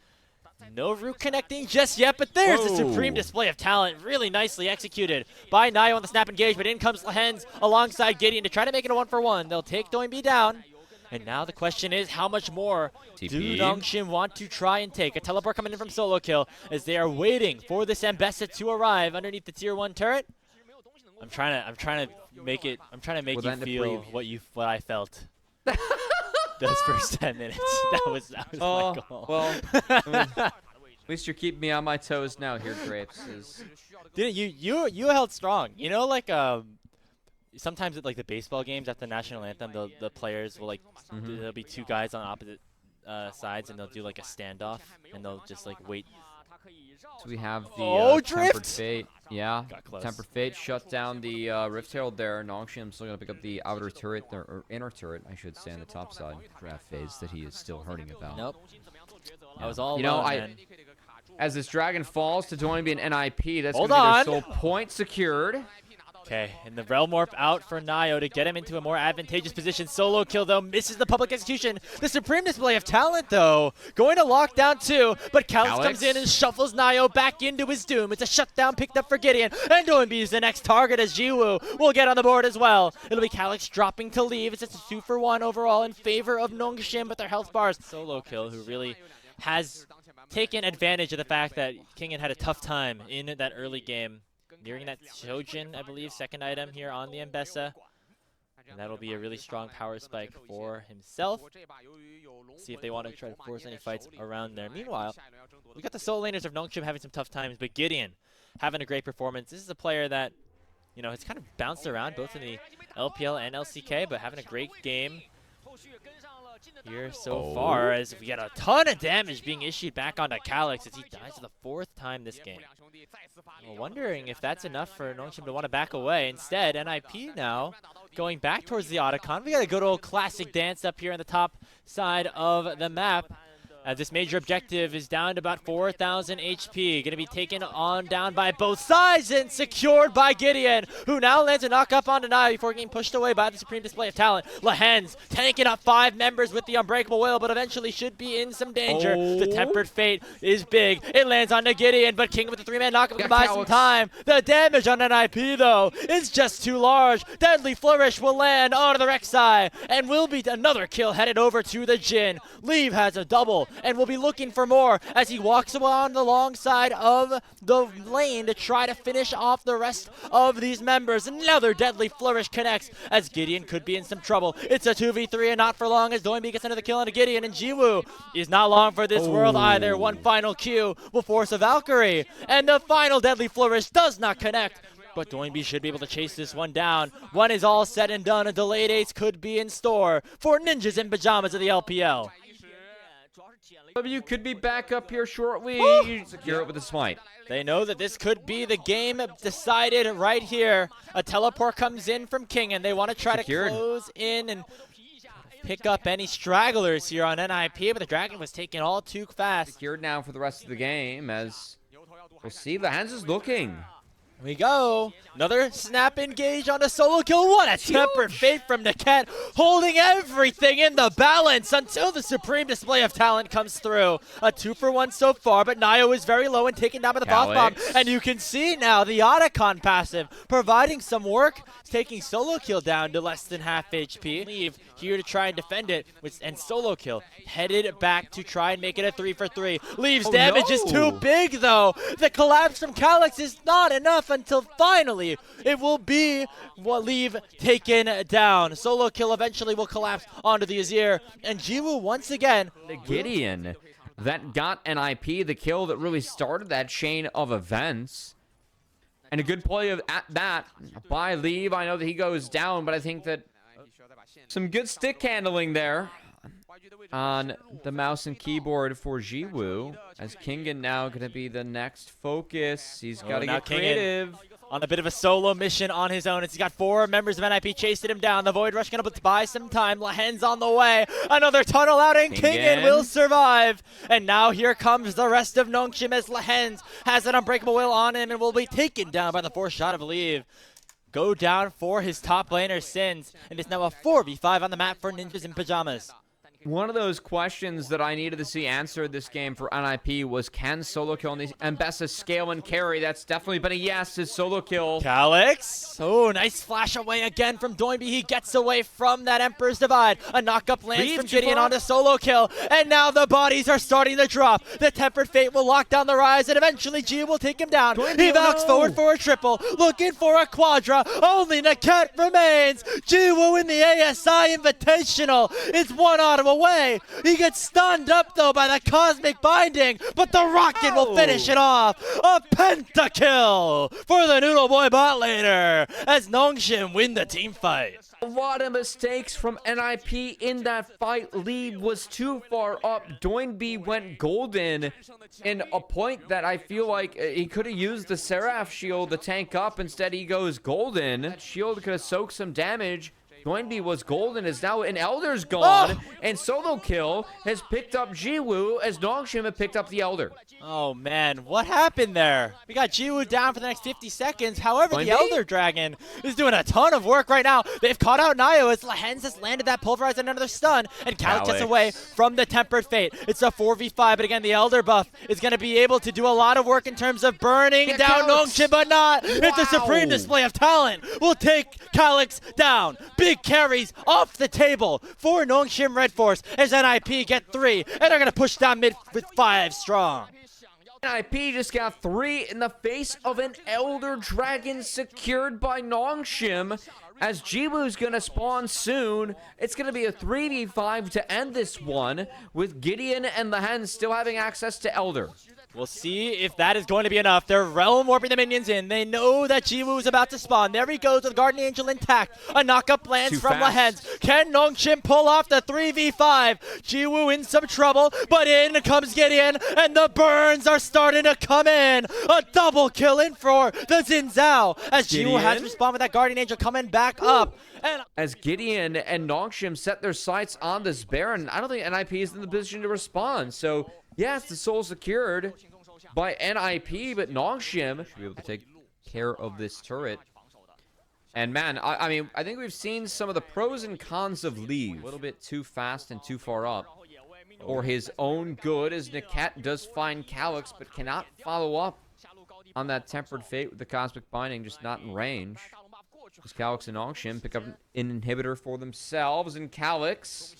No root connecting just yet, but there's a supreme display of talent. Really nicely executed by Nio on the snap engage, but in comes Lehens alongside Gideon to try to make it a 1-for-1. They'll take Doinby down. And now the question is, how much more do Nongshim want to try and take? A teleport coming in from solo kill as they are waiting for this Ambessa to arrive underneath the tier 1 turret. I'm trying to make you feel what I felt. Those first 10 minutes. That was my goal. Well, at least you're keeping me on my toes now here, Grapes. Dude, you held strong. You know, like sometimes at like the baseball games after the national anthem, the players will like there'll be two guys on opposite sides, and they'll do like a standoff, and they'll just like wait. So we have the Tempered Drift. Fate. Yeah, Got close. Tempered Fate shut down the Rift Herald there. Nongshim still gonna pick up the outer turret, or inner turret, I should say, on the top side draft phase that he is still hurting about. Nope. I was all as this dragon falls to Doinby and NIP, that's Hold gonna be on. their sole point secured. Okay, and the Realm Warp out for Nio to get him into a more advantageous position. Solo kill, though, misses the public execution. The supreme display of talent, though, going to lock down 2, but Calyx comes in and shuffles Nio back into his doom. It's a shutdown picked up for Gideon, and Doinby is the next target as Jiwoo will get on the board as well. It'll be Calyx dropping to leave. It's just a 2-for-1 overall in favor of Nongshim, but their health bars. Solo kill, who really has taken advantage of the fact that Kingen had a tough time in that early game. Nearing that Shojin, I believe, second item here on the Ambessa. And that'll be a really strong power spike for himself. See if they want to try to force any fights around there. Meanwhile, we got the solo laners of Nongshim having some tough times, but Gideon having a great performance. This is a player that, you know, has kind of bounced around both in the LPL and LCK, but having a great game here so far, as we get a ton of damage being issued back onto Calyx as he dies for the 4th time this game. Well, wondering if that's enough for Nongshim to want to back away. Instead, NIP now going back towards the Otacon. We got a good old classic dance up here on the top side of the map. This major objective is down to about 4,000 HP. Going to be taken on down by both sides and secured by Gideon, who now lands a knock up onto Nio before getting pushed away by the supreme display of talent. Lehens tanking up 5 members with the Unbreakable Will, but eventually should be in some danger. The Tempered Fate is big. It lands onto Gideon, but King with the 3-man knock up can buy some time. The damage on NIP, though, is just too large. Deadly Flourish will land onto the Rek'Sai, and will be another kill headed over to the Jhin. Leave has a double, and will be looking for more as he walks on the long side of the lane to try to finish off the rest of these members. Another Deadly Flourish connects as Gideon could be in some trouble. It's a 2v3 and not for long as Doinby gets another kill onto Gideon, and Jiwoo is not long for this world either. One final Q will force a Valkyrie, and the final Deadly Flourish does not connect. But Doinby should be able to chase this one down. When is all said and done, a delayed ace could be in store for Ninjas in Pajamas of the LPL. W could be back up here shortly. Secure it with a smite. They know that this could be the game decided right here. A teleport comes in from King, and they want to try Secured. to close in and pick up any stragglers here on NIP, but the Dragon was taken all too fast. Secured now for the rest of the game, as we'll see. The hands is looking. Here we go. Another snap engage on a solo kill. What a tempered fate from Niket, holding everything in the balance until the supreme display of talent comes through. A 2-for-1 so far, but Nayo is very low and taken down by the boss bomb. And you can see now the Otacon passive providing some work, taking solo kill down to less than half HP. Leave here to try and defend it, and solo kill headed back to try and make it a 3-for-3. Leave's damage is too big though. The collapse from Calyx is not enough until finally it will be Leave taken down. Solo kill eventually will collapse onto the Azir, and Jiwoo once again. The Gideon that got NIP, the kill that really started that chain of events. And a good play at that by Leave. I know that he goes down, but I think that some good stick handling there on the mouse and keyboard for Jiwoo, as Kingen now going to be the next focus. He's got to get creative. On a bit of a solo mission on his own. He's got 4 members of NIP chasing him down. The Void Rush going to buy some time. Lahen's on the way. Another tunnel out, and Kingen will survive. And now here comes the rest of Nongshim as Lahen's has an unbreakable will on him and will be taken down by the 4th shot of Leave. Go down for his top laner Sins, and it's now a 4v5 on the map for Ninjas in Pajamas. One of those questions that I needed to see answered this game for NIP was, can solo kill and Bessa scale and carry? That's definitely been a yes. His solo kill. Calyx. Oh, nice flash away again from Doinby. He gets away from that Emperor's Divide. A knock-up lands from Gideon on a solo kill. And now the bodies are starting to drop. The Tempered Fate will lock down the rise, and eventually G will take him down. He valks forward for a triple, looking for a quadra. Only Niket remains. Jiwoo in the ASI Invitational. It's one auto away. He gets stunned up though by the Cosmic Binding, but the Rocket will finish it off. A pentakill for the Noodle Boy bot laner as Nongshim win the team fight. A lot of mistakes from NIP in that fight. Lead was too far up. Doinby went golden in a point that I feel like he could have used the Seraph shield to tank up. Instead, he goes golden. Shield could have soaked some damage. Doinby was golden, is now an Elder's gone, and solo kill has picked up Jiwoo as Nongshim have picked up the Elder. Oh man, what happened there? We got Jiwoo down for the next 50 seconds. However, the Elder Dragon is doing a ton of work right now. They've caught out Nayo as Lahen's has landed that pulverize and another stun, and Calyx gets away from the Tempered Fate. It's a 4v5, but again, the Elder buff is going to be able to do a lot of work in terms of burning down Nongshim, but not. It's a supreme display of talent. We'll take Calyx down. Big carries off the table for Nongshim Red Force as NIP get 3, and they're going to push down mid with 5 strong. NIP just got 3 in the face of an Elder Dragon secured by Nongshim. As Jiwoo's going to spawn soon, it's going to be a 3v5 to end this one, with Gideon and Lahen still having access to Elder. We'll see if that is going to be enough. They're realm warping the minions in. They know that Jiwoo is about to spawn. There he goes with Guardian Angel intact. A knock-up lands from Lahen. Can Nongshim pull off the 3v5? Jiwoo in some trouble, but in comes Gideon, and the burns are starting to come in. A double kill in for the Xin Zhao, as Jiwoo has to respond with that Guardian Angel coming back up. And as Gideon and Nongshim set their sights on this Baron, I don't think NIP is in the position to respond. So, yes, the soul secured by NIP, but Nongshim should be able to take care of this turret. And man, I mean, I think we've seen some of the pros and cons of Leave. A little bit too fast and too far up for his own good, as Niket does find Calyx, but cannot follow up on that Tempered Fate with the Cosmic Binding, just not in range. As Calyx and Nongshim pick up an inhibitor for themselves, and Calyx.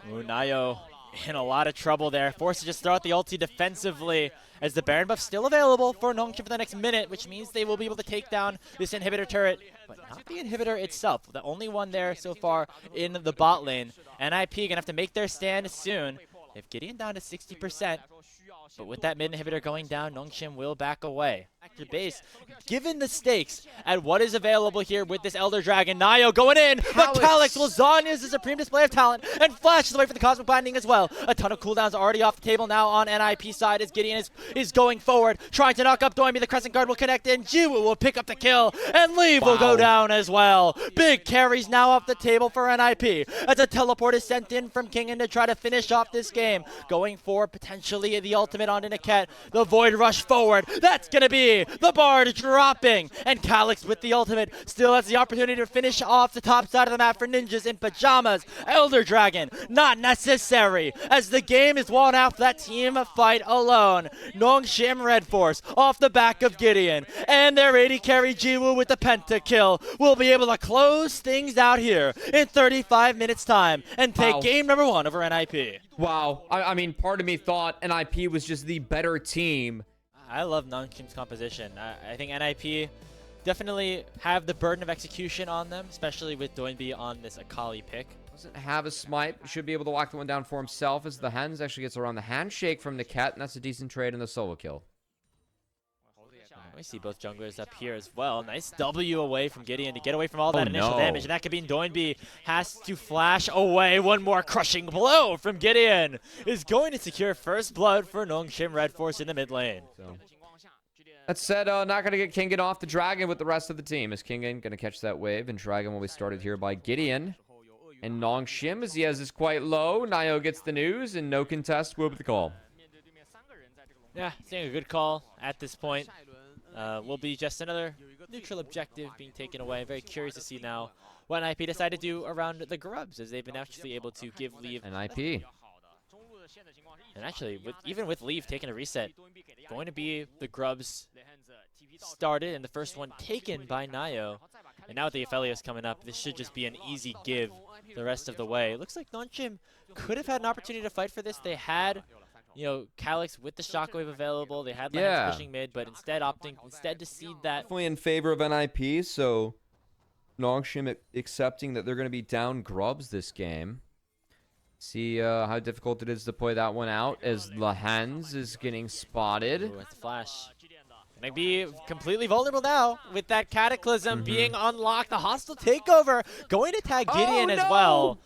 Nayo in a lot of trouble there. Forced to just throw out the ulti defensively, as the Baron buff still available for Nongshim for the next minute, which means they will be able to take down this inhibitor turret, but not the inhibitor itself. The only one there so far in the bot lane. NIP gonna have to make their stand soon. If Gideon down to 60%, but with that mid inhibitor going down, Nongshim will back away. back to base. Given the stakes at what is available here with this Elder Dragon, Nio going in, but Calyx lasagnas a supreme display of talent and flashes away for the Cosmic Binding as well. A ton of cooldowns already off the table now on NIP side as Gideon is going forward, trying to knock up Doinby. The Crescent Guard will connect in, Jiwoo will pick up the kill, and Leave will go down as well. Big carries now off the table for NIP as a teleport is sent in from Kingen to try to finish off this game. Going for potentially the ultimate onto Niket. The Void Rush forward. That's going to be the Bard dropping. And Calyx with the ultimate still has the opportunity to finish off the top side of the map for Ninjas in Pajamas. Elder Dragon, not necessary, as the game is won out for that team fight alone. Nongshim Red Force off the back of Gideon. And their 80 carry Jiwoo with the pentakill will be able to close things out here in 35 minutes time and take game number 1 over NIP. Wow. I mean, part of me thought NIP was just the better team. I love Nongshim's composition. I think NIP definitely have the burden of execution on them, especially with Doinby on this Akali pick. Doesn't have a smite. Should be able to lock the one down for himself as the Hens actually gets around the handshake from Niket, and that's a decent trade in the solo kill. We see both junglers up here as well. Nice W away from Gideon to get away from all that initial damage. And that could be Doinby has to flash away. One more crushing blow from Gideon is going to secure first blood for Nongshim Red Force in the mid lane. So, that said, not going to get Kingen off the Dragon with the rest of the team. Is Kingen going to catch that wave? And Dragon will be started here by Gideon. And Nongshim, as he has, is quite low. Nio gets the news, and no contest will be the call. Yeah, I think a good call at this point. Will be just another neutral objective being taken away. Very curious to see now what NIP decide to do around the Grubs, as they've been actually able to give Leave. NIP. And actually, even with Leave taking a reset, going to be the Grubs started and the first one taken by Nio. And now with the Aphelios coming up, this should just be an easy give the rest of the way. It looks like Nongshim could have had an opportunity to fight for this. They had, you know, Calyx with the shockwave available. They had Lance pushing mid, but instead opting to seed that. Definitely in favor of NIP, so Nongshim accepting that they're going to be down Grubs this game. See how difficult it is to play that one out as Lahens is getting spotted. Ooh, it's a flash. Gonna be completely vulnerable now with that Cataclysm being unlocked. The hostile takeover going to tag Gideon as well.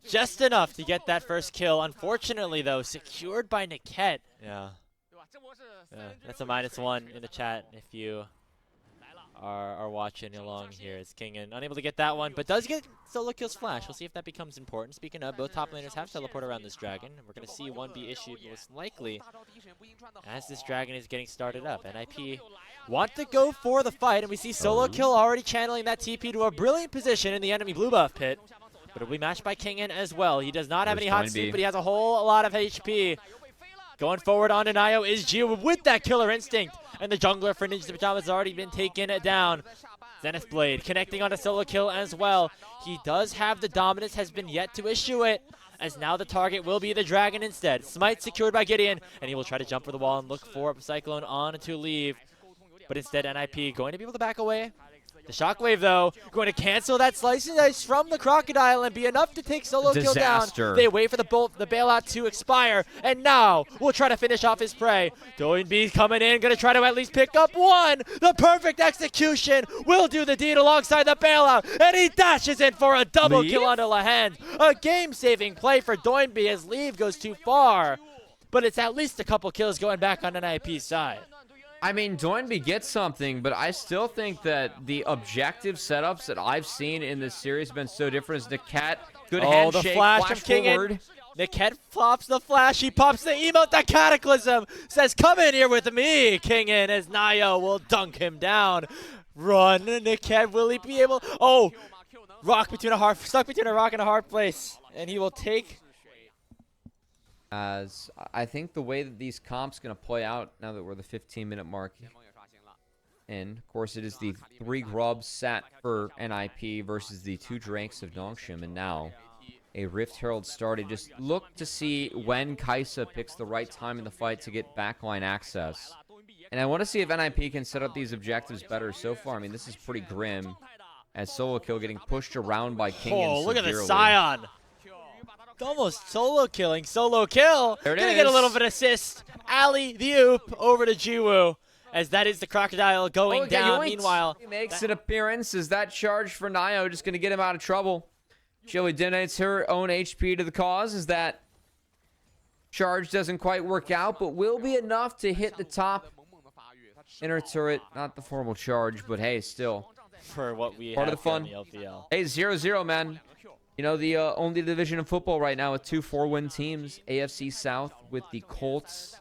Just enough to get that first kill. Unfortunately, though, secured by Niket. Yeah, that's a -1 in the chat if you are watching along here. It's Kingen unable to get that one, but does get solo kills flash. We'll see if that becomes important. Speaking of, both top laners have teleport around this dragon, and we're going to see one be issued most likely as this dragon is getting started up. NIP want to go for the fight, and we see solo kill already channeling that TP to a brilliant position in the enemy blue buff pit. But it'll be matched by Kingen as well. He does not have any hot seat, but he has a whole lot of HP. Going forward on Nio is Jiwoo with that killer instinct. And the jungler for Ninjas in Pajamas has already been taken down. Zenith Blade connecting on a solo kill as well. He does have the dominance, has been yet to issue it, as now the target will be the dragon instead. Smite secured by Gideon, and he will try to jump for the wall and look for Cyclone on to Leave. But instead, NIP going to be able to back away. The shockwave, though, going to cancel that slice and dice from the Crocodile and be enough to take solo kill down. They wait for the bailout to expire, and now we'll try to finish off his prey. Doinby coming in, going to try to at least pick up one. The perfect execution will do the deed alongside the bailout, and he dashes in for a double kill onto Lahens. A game-saving play for Doinby as Leave goes too far, but it's at least a couple kills going back on NIP's side. I mean, Doinby gets something, but I still think that the objective setups that I've seen in this series have been so different. As Niket, good handshake, the flash of Kingen. Niket pops the flash, he pops the emote, the Cataclysm, says, come in here with me, Kingen, as Nio will dunk him down. Run, Niket, will he be able? Oh, stuck between a rock and a hard place, and he will take. As I think the way that these comps going to play out now that we're the 15-minute mark in, of course, it is the 3 Grubs sat for NIP versus the 2 Drakes of Nongshim, and now a Rift Herald started. Just look to see when Kaisa picks the right time in the fight to get backline access. And I want to see if NIP can set up these objectives better. So far, I mean, this is pretty grim as solo kill getting pushed around by Kingen. Oh, look at the Scion. Almost solo killing, solo kill. There it Gonna is. get a little bit of assist. Ali the oop over to Jiwoo. as that is the Crocodile going down. Meanwhile, he makes an appearance. Is that charge for Nio just going to get him out of trouble? Chili donates her own HP to the cause as that charge doesn't quite work out, but will be enough to hit the top inner turret. Not the formal charge, but hey, still. For what we Part have of the fun. here in the LPL. Hey, 0-0, man. You know, the only division of football right now with 2 4-win teams. AFC South with the Colts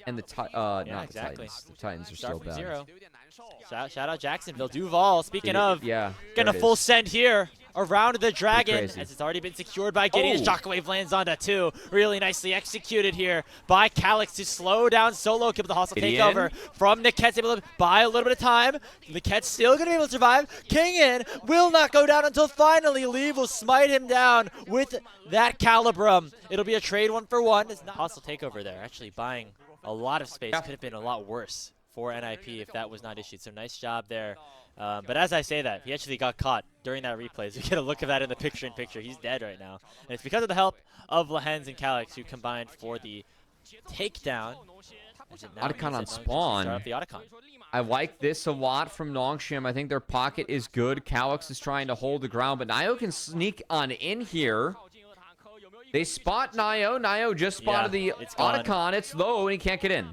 and the not exactly. the Titans. The Titans are Start still from bad. 0. Shout out Jacksonville. Duval, speaking of, yeah, getting a full send here around the Dragon, crazy. as it's already been secured by Gideon. Oh. Shockwave lands onto 2. Really nicely executed here by Calix to slow down Solo. Keep the hostile Gideon. takeover from Niket's, able to buy a little bit of time. Niket's still going to be able to survive. King will not go down until finally Leave will smite him down with that Calibrum. It'll be a trade 1-for-1. It's not hostile takeover there. Actually buying a lot of space. Could have been a lot worse for NIP if that was not issued. So nice job there. But as I say that, he actually got caught during that replay. So you get a look at that in the picture-in-picture. He's dead right now. And it's because of the help of Lehens and Calix, who combined for the takedown. Otacon on spawn. Start up the Otacon. I like this a lot from Nongshim. I think their pocket is good. Calix is trying to hold the ground, but Nio can sneak on in here. They spot Nio. Nio just spotted the it's gone. Otacon. It's low, and he can't get in.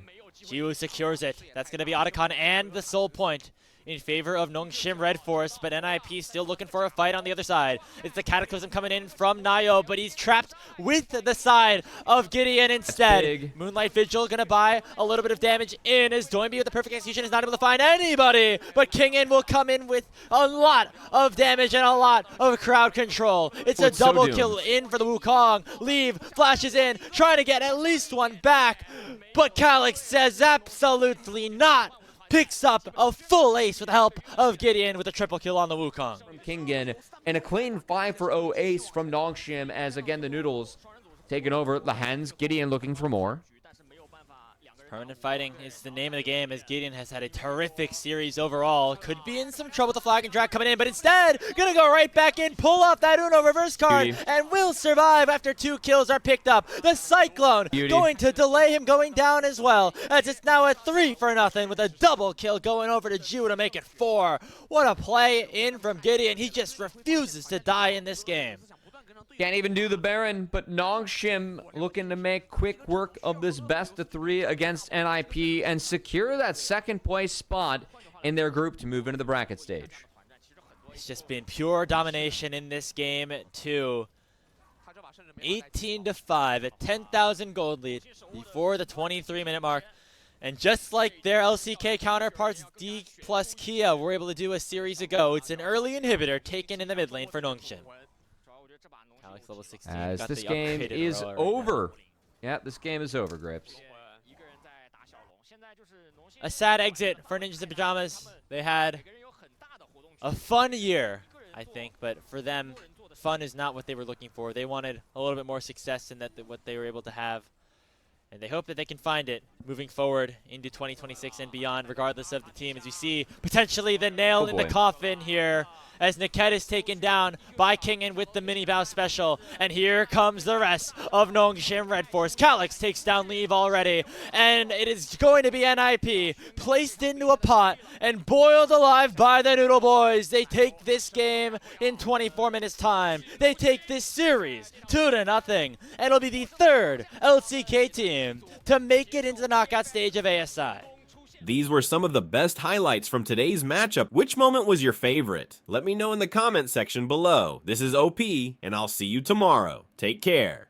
Jiwoo secures it. That's going to be Otacon and the soul point in favor of Nongshim Red Force, but NIP still looking for a fight on the other side. It's the Cataclysm coming in from Nio, but he's trapped with the side of Gideon instead. Big. Moonlight Vigil going to buy a little bit of damage in as Doinby with the perfect execution is not able to find anybody, but King will come in with a lot of damage and a lot of crowd control. It's a it's so double doomed. kill in for the Wukong. Leave flashes in, trying to get at least one back, but Calix says absolutely not. Picks up a full ace with the help of Gideon with a triple kill on the Wukong. From Kingen, and a clean 5-for-0 ace from Nongshim as, again, the Noodles taking over the hands. Gideon looking for more. Permanent fighting is the name of the game, as Gideon has had a terrific series overall. Could be in some trouble with the flag and drag coming in, but instead, gonna go right back in, pull off that Uno reverse card, Beauty. and will survive after 2 kills are picked up. The Cyclone Beauty. going to delay him going down as well, as it's now a 3-for-0 with a double kill going over to Jiwoo to make it 4. What a play in from Gideon. He just refuses to die in this game. Can't even do the Baron, but Nongshim looking to make quick work of this best of 3 against NIP and secure that second place spot in their group to move into the bracket stage. It's just been pure domination in this game too. 18-5 at 10,000 gold lead before the 23-minute mark. And just like their LCK counterparts, D plus Kia were able to do a series ago, it's an early inhibitor taken in the mid lane for Nongshim. Calix level 16. As got this the game upgraded is Aurora right now. over. Yeah, this game is over, Grapes. A sad exit for Ninjas in Pajamas. They had a fun year, I think, but for them, fun is not what they were looking for. They wanted a little bit more success than what they were able to have. And they hope that they can find it moving forward into 2026 and beyond, regardless of the team. As you see, potentially the nail in the boy. coffin here, as Niket is taken down by Kingen with the mini bow special. And here comes the rest of Nongshim Red Force. Calix takes down Leave already, and it is going to be NIP placed into a pot and boiled alive by the Noodle Boys. They take this game in 24 minutes time. They take this series 2-0, and it'll be the 3rd LCK team to make it into the knockout stage of ASI. These were some of the best highlights from today's matchup. Which moment was your favorite? Let me know in the comment section below. This is OP, and I'll see you tomorrow. Take care.